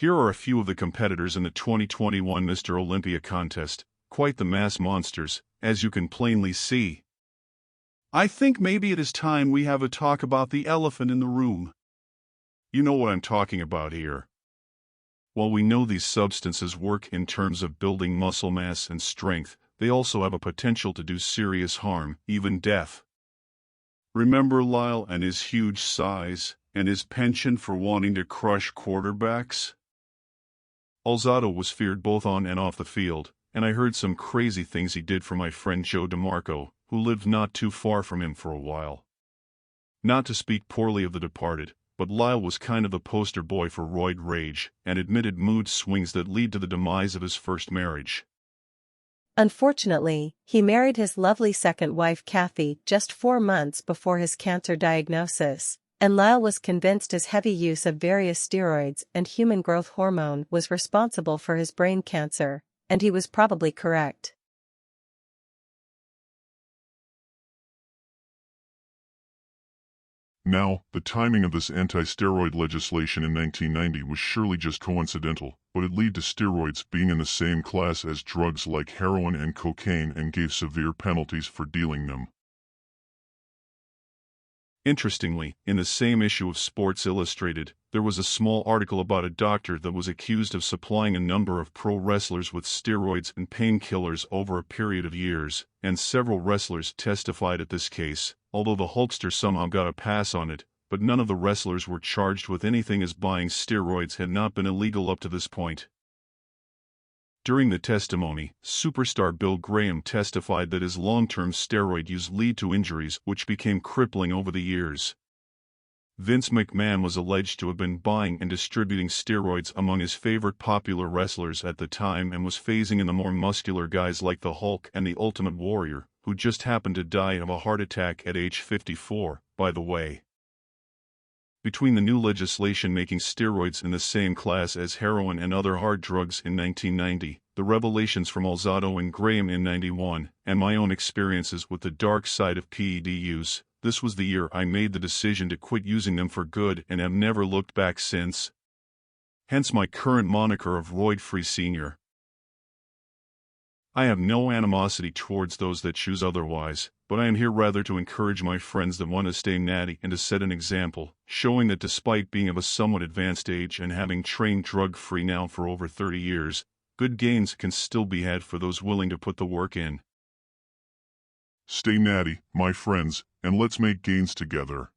Here are a few of the competitors in the 2021 Mr. Olympia contest, quite the mass monsters, as you can plainly see. I think maybe it is time we have a talk about the elephant in the room. You know what I'm talking about here. While we know these substances work in terms of building muscle mass and strength, they also have a potential to do serious harm, even death. Remember Lyle and his huge size, and his penchant for wanting to crush quarterbacks? Alzado was feared both on and off the field, and I heard some crazy things he did for my friend Joe DeMarco, who lived not too far from him for a while. Not to speak poorly of the departed, but Lyle was kind of the poster boy for roid rage, and admitted mood swings that lead to the demise of his first marriage. Unfortunately, he married his lovely second wife Kathy just 4 months before his cancer diagnosis, and Lyle was convinced his heavy use of various steroids and human growth hormone was responsible for his brain cancer, and he was probably correct. Now, the timing of this anti-steroid legislation in 1990 was surely just coincidental, but it led to steroids being in the same class as drugs like heroin and cocaine and gave severe penalties for dealing them. Interestingly, in the same issue of Sports Illustrated, there was a small article about a doctor that was accused of supplying a number of pro wrestlers with steroids and painkillers over a period of years, and several wrestlers testified at this case, although the Hulkster somehow got a pass on it, but none of the wrestlers were charged with anything as buying steroids had not been illegal up to this point. During the testimony, superstar Bill Graham testified that his long-term steroid use led to injuries which became crippling over the years. Vince McMahon was alleged to have been buying and distributing steroids among his favorite popular wrestlers at the time and was phasing in the more muscular guys like the Hulk and the Ultimate Warrior, who just happened to die of a heart attack at age 54, by the way. Between the new legislation making steroids in the same class as heroin and other hard drugs in 1990, the revelations from Alzado and Graham in 91, and my own experiences with the dark side of PED use, this was the year I made the decision to quit using them for good and have never looked back since. Hence my current moniker of Roid-Free Senior. I have no animosity towards those that choose otherwise, but I am here rather to encourage my friends that want to stay natty and to set an example, showing that despite being of a somewhat advanced age and having trained drug-free now for over 30 years, good gains can still be had for those willing to put the work in. Stay natty, my friends, and let's make gains together.